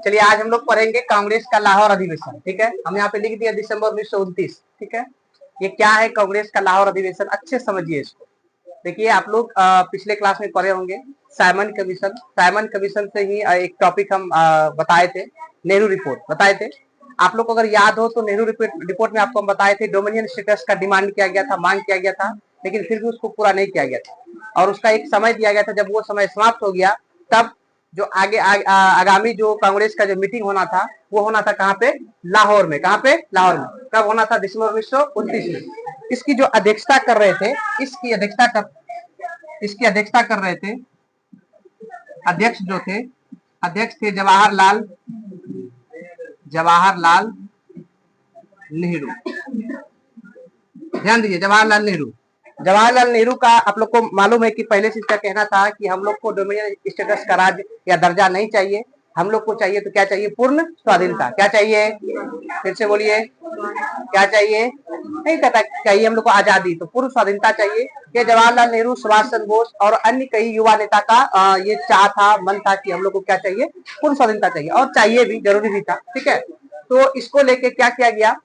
चलिए आज हम लोग पढ़ेंगे कांग्रेस का लाहौर अधिवेशन। ठीक है, हम यहाँ पे लिख दिया दिसंबर 1929। ठीक है, ये क्या है कांग्रेस का लाहौर अधिवेशन, अच्छे समझिए इसको। देखिए आप लोग पिछले क्लास में पढ़े होंगे साइमन कमीशन। साइमन कमीशन से ही एक टॉपिक हम बताए थे, नेहरू रिपोर्ट बताए थे। आप लोग को अगर याद हो तो नेहरू रिपोर्ट में आपको हम बताए थे डोमिनियन स्टेटस का डिमांड किया गया था, मांग किया गया था, लेकिन फिर भी उसको पूरा नहीं किया गया था और उसका एक समय दिया गया था। जब वो समय समाप्त हो गया तब जो आगामी जो कांग्रेस का जो मीटिंग होना था वो होना था कहाँ पे, लाहौर में। कहाँ पे, लाहौर में। कब होना था, दिसंबर 1929 में। इसकी जो अध्यक्षता कर रहे थे, इसकी अध्यक्षता कर रहे थे, अध्यक्ष जो थे, अध्यक्ष थे जवाहरलाल नेहरू। ध्यान दीजिए, जवाहरलाल नेहरू का आप लोग को मालूम है कि पहले से इसका कहना था कि हम लोग को डोमिनियन स्टेटस का राज्य या दर्जा नहीं चाहिए, हम लोग को चाहिए तो क्या चाहिए, पूर्ण स्वाधीनता। क्या चाहिए, फिर से बोलिए, क्या चाहिए, नहीं कहता चाहिए हम लोग को आजादी, तो पूर्ण स्वाधीनता चाहिए। ये जवाहरलाल नेहरू, सुभाष चंद्र बोस और अन्य कई युवा नेता का ये चाह था, मन था कि हम लोग को क्या चाहिए, पूर्ण स्वाधीनता चाहिए, और चाहिए भी, जरूरी भी था। ठीक है, तो इसको लेके क्या किया गया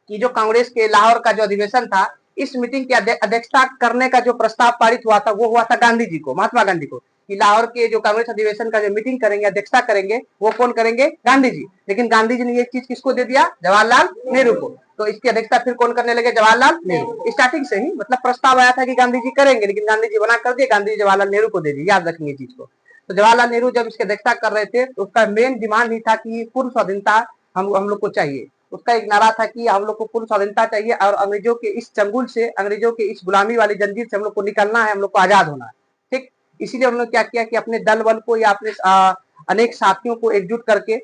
कि जो कांग्रेस के लाहौर का जो अधिवेशन था, इस मीटिंग की अध्यक्षता करने का जो प्रस्ताव पारित हुआ था वो हुआ था गांधी जी को, महात्मा गांधी को, कि लाहौर के जो कांग्रेस अधिवेशन का जो मीटिंग करेंगे, अध्यक्षता करेंगे, वो कौन करेंगे, गांधी जी। लेकिन गांधी जी ने ये चीज किसको दे दिया, जवाहरलाल नेहरू को। तो इसकी अध्यक्षता फिर कौन करने लगे, जवाहरलाल नेहरू। स्टार्टिंग से ही मतलब प्रस्ताव आया था कि गांधी जी करेंगे, लेकिन गांधी जी मना कर दिए, गांधी जी जवाहरलाल नेहरू को दे दिए, याद रखेंगे चीज को। तो जवाहरलाल नेहरू जब इसकी अध्यक्षता कर रहे थे तो उसका मेन डिमांड ही था कि पूर्ण स्वाधीनता हम लोग को चाहिए। उसका एक नारा था कि हम लोग को पूर्ण स्वाधीनता चाहिए और अंग्रेजों के इस चंगुल से, अंग्रेजों के इस गुलामी वाली जंजीर से हम लोग को निकलना है, हम लोग को आजाद होना है। ठीक, इसीलिए उन्होंने क्या किया कि अपने दल बल को या अपने अनेक साथियों को एकजुट करके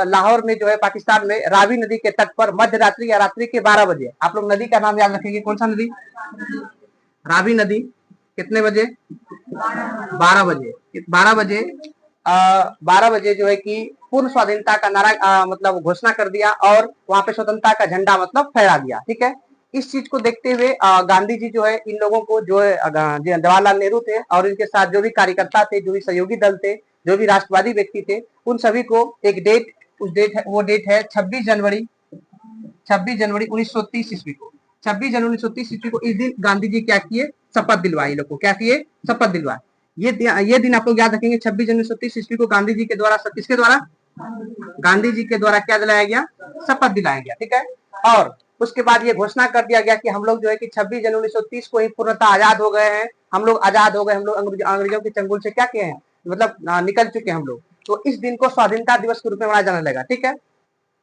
लाहौर में जो है पाकिस्तान में रावी नदी के तट पर मध्य रात्रि या रात्रि के 12 बजे, आप लोग नदी का नाम याद रखेंगे, कौन सा नदी, रावी नदी, कितने बजे, 12 बजे, 12 बजे जो है कि पूर्ण स्वाधीनता का नारा मतलब घोषणा कर दिया और वहां पे स्वतंत्रता का झंडा मतलब फहरा दिया। ठीक है, इस चीज को देखते हुए गांधी जी जो है इन लोगों को, जो है जवाहरलाल नेहरू थे और इनके साथ जो भी कार्यकर्ता थे, जो भी सहयोगी दल थे, जो भी राष्ट्रवादी व्यक्ति थे, उन सभी को एक डेट, वो डेट है 26 जनवरी 1930 ईस्वी को। 26 जनवरी 1930 ईस्वी को इस दिन गांधी जी क्या किए, शपथ दिलवाई लोग को। क्या किए, शपथ दिलवाए। ये दिन आप लोग याद रखेंगे, 26 जनवरी 1930 ईस्वी को गांधी जी के द्वारा, किसके द्वारा, गांधी जी के द्वारा क्या दिलाया गया, शपथ दिलाया गया। ठीक है, और उसके बाद ये घोषणा कर दिया गया कि हम लोग जो है कि 26 जनवरी 1930 को ही पूर्णतः आजाद हो गए हैं, हम लोग आजाद हो गए, हम लोग अंग्रेजों के चंगुल से क्या किए हैं, मतलब निकल चुके हैं हम लोग। तो इस दिन को स्वाधीनता दिवस के रूप में मनाया जाने लगा। ठीक है,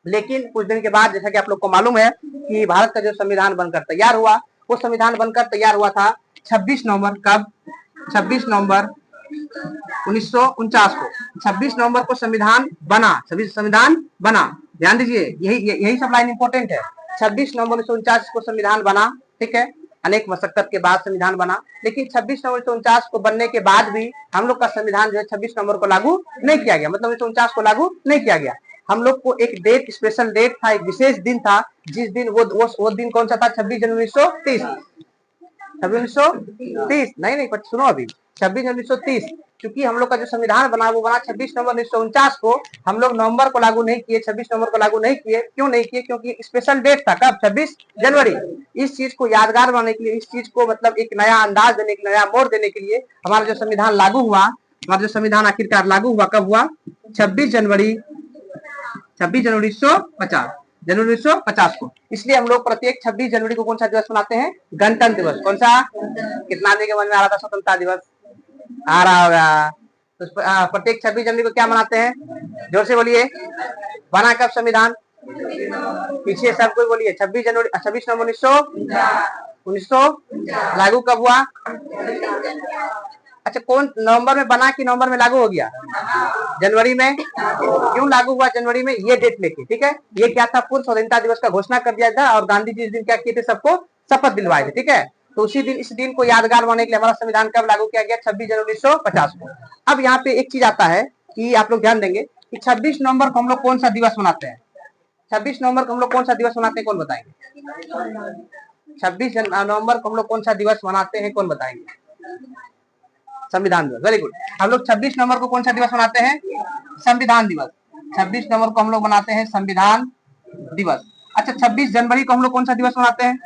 लेकिन कुछ दिन के बाद, जैसा कि आप लोग को मालूम है कि भारत का जो संविधान बनकर तैयार हुआ, वो संविधान बनकर तैयार हुआ था 26 नवंबर, कब, 26 नवंबर 1949 को। 26 नवंबर को संविधान बना, संविधान बना, ध्यान दीजिए, यही सब लाइन इंपॉर्टेंट है। 26 नवंबर 1949 को संविधान बना। ठीक है, अनेक मशक्कत के बाद संविधान बना, लेकिन 26 नवंबर 1949 को बनने के बाद भी हम लोग का संविधान जो है 26 नवंबर को लागू नहीं किया गया, मतलब 1949 को लागू नहीं किया गया। हम लोग को एक डेट, स्पेशल डेट था, एक विशेष दिन था, जिस दिन वो दिन कौन सा था, 26 जनवरी 1930। 1930 नहीं, पर सुनो अभी, 26 जनवरी 1930, क्योंकि हम लोग का जो संविधान बना वो बना 26 नवंबर 1949 को। हम लोग नवंबर को लागू नहीं किए, 26 नवंबर को लागू नहीं किए। क्यों नहीं किए, क्योंकि स्पेशल डेट था, कब, 26 जनवरी। इस चीज को यादगार बनाने के लिए, इस चीज को मतलब एक नया अंदाज देने के लिए, नया मोड़ देने के लिए हमारा जो संविधान लागू हुआ, हमारा जो संविधान आखिरकार लागू हुआ, कब हुआ, 26 जनवरी 1950, जनवरी 1950 को। इसलिए हम लोग प्रत्येक 26 जनवरी को कौन सा दिवस मनाते हैं, गणतंत्र दिवस। कौन सा, कितना आदमी के मन में आ रहा था स्वतंत्रता दिवस, आ रहा होगा। तो प्रत्येक 26 जनवरी को क्या मनाते हैं, जोर से बोलिए, बना कब संविधान, पीछे सब कोई बोलिए, 26 जनवरी, 26 नवंबर 1900 लागू कब हुआ, अच्छा कौन नवंबर में बना कि नवंबर में लागू हो गया, जनवरी में। क्यों लागू हुआ जनवरी में, ये डेट लेके। ठीक है, ये क्या था, पूर्ण स्वतंत्रता दिवस का घोषणा कर दिया था और गांधी जी इस दिन क्या किए थे, सबको शपथ दिलवाए थे। ठीक है, तो उसी दिन, इस दिन को यादगार बनाने के लिए हमारा संविधान कब लागू किया गया, 26 जनवरी 1950 को। अब यहाँ पे एक चीज आता है कि आप लोग ध्यान देंगे कि 26 नवंबर को हम लोग कौन सा दिवस मनाते हैं, 26 नवंबर को हम लोग कौन सा दिवस मनाते हैं, कौन बताएंगे, 26 नवंबर को हम लोग कौन सा दिवस मनाते हैं, कौन बताएंगे, संविधान दिवस, वेरी गुड। हम लोग 26 नवंबर को कौन सा दिवस मनाते हैं? संविधान दिवस। 26 नवंबर को हम लोग मनाते हैं संविधान दिवस। अच्छा, 26 जनवरी को हम लोग कौन सा दिवस मनाते हैं?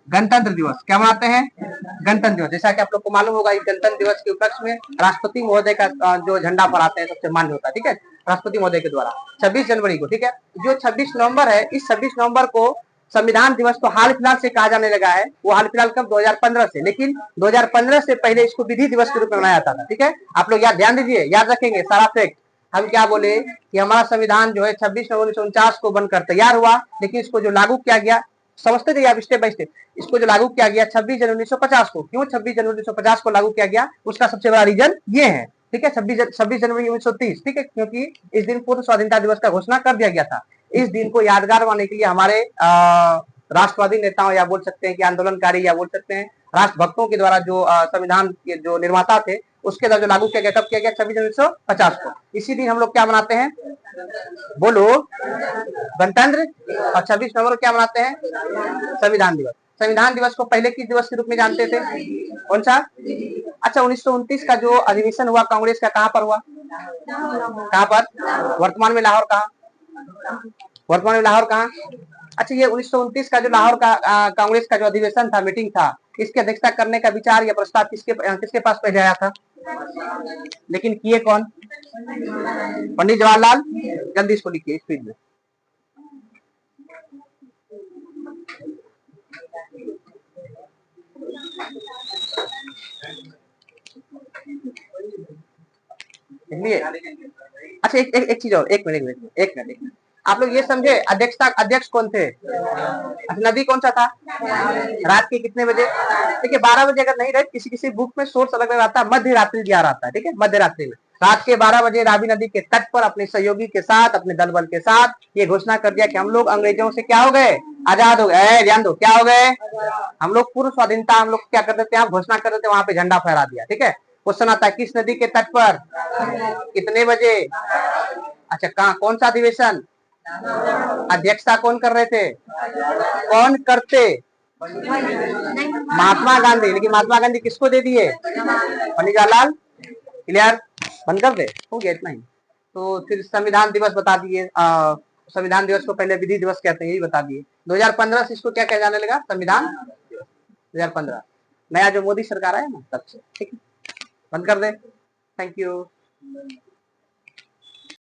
गणतंत्र दिवस। क्या मनाते हैं? गणतंत्र दिवस। जैसा कि आप लोग को मालूम होगा, गणतंत्र दिवस के उपलक्ष्य में राष्ट्रपति महोदय का जो झंडा फहराते हैं सबसे मान्य होता है, ठीक है, राष्ट्रपति महोदय के द्वारा 26 जनवरी को, ठीक है। जो 26 नवंबर है, इस 26 नवंबर को संविधान दिवस तो हाल फिलहाल से कहा जाने लगा है। वो हाल फिलहाल कब? 2015 से। लेकिन 2015 से पहले इसको विधि दिवस के रूप में मनाया जाता था, ठीक है। आप लोग याद ध्यान दीजिए, याद रखेंगे सारा फैक्ट। हम क्या बोले कि हमारा संविधान जो है 26 नवंबर 1949 को बनकर तैयार हुआ, लेकिन इसको जो लागू किया गया, समझते थे आप स्टेप बाय स्टेप, इसको जो लागू किया गया 26 जनवरी 1950 को। क्यों 26 जनवरी 1950 को लागू किया गया? उसका सबसे बड़ा रीजन ये है, ठीक है। 26 जनवरी 1930, ठीक है, क्योंकि इस दिन पूर्ण स्वाधीनता दिवस का घोषणा कर दिया गया था। इस दिन को यादगार बनाने के लिए हमारे राष्ट्रवादी नेताओं, या बोल सकते हैं कि आंदोलनकारी, या बोल सकते हैं राष्ट्रभक्तों के द्वारा जो संविधान के जो निर्माता थे उसके द्वारा जो लागू किया गया, कब किया गया? 26 जनवरी 1950 को। इसी दिन हम लोग क्या मनाते हैं? बोलो, गणतंत्र। और 26 नवंबर को क्या मनाते हैं? संविधान दिवस। संविधान दिवस को पहले किस दिवस के रूप में जानते थे? कौन सा? अच्छा, 1929 का जो अधिवेशन हुआ कांग्रेस का, कहां पर हुआ? कहां पर? वर्तमान में लाहौर। कहां? वर्तमान में लाहौर कहां? अच्छा, ये 1929 का जो लाहौर का कांग्रेस का जो अधिवेशन था, मीटिंग था, इसकी अध्यक्षता करने का विचार या प्रस्ताव किसके पास पहले आया था? लेकिन किए कौन? पंडित जवाहरलाल। जल्दी इसको लिखिए स्पीड में। अच्छा, एक चीज और, एक मिनट। आप लोग ये समझे अध्यक्ष कौन थे? नदी कौन सा था? रात के कितने बजे? देखिए 12 बजे अगर नहीं रहे, किसी बुक में सोर्स अलग अलग आता है, मध्य रात्रि दिया रहता है, ठीक है, मध्य रात्रि में रात के 12 बजे रावी नदी के तट पर अपने सहयोगी के साथ, अपने दल बल के साथ ये घोषणा कर दिया कि हम लोग अंग्रेजों से क्या हो गए? आजाद हो गए। ध्यान दो, क्या हो गए? हम लोग पूर्ण स्वाधीनता, हम लोग क्या करते थे? घोषणा करते थे, वहां पे झंडा फहरा दिया, ठीक है। क्वेश्चन आता है किस नदी के तट पर, कितने बजे? अच्छा, कहा, कौन सा अधिवेशन? अध्यक्षता कौन कर रहे थे? कौन करते? महात्मा गांधी। लेकिन महात्मा गांधी किसको दे दिए? पंडित जवाहरलाल। क्लियर? बंद कर दे, हो गया इतना ही। तो फिर संविधान दिवस बता दिए। संविधान दिवस को पहले विधि दिवस कहते हैं, यही बता दिए। 2015 से इसको क्या कहा जाने लगा? संविधान 2015, नया जो मोदी सरकार आया ना तब से, ठीक है। बंद कर दे। Thank you.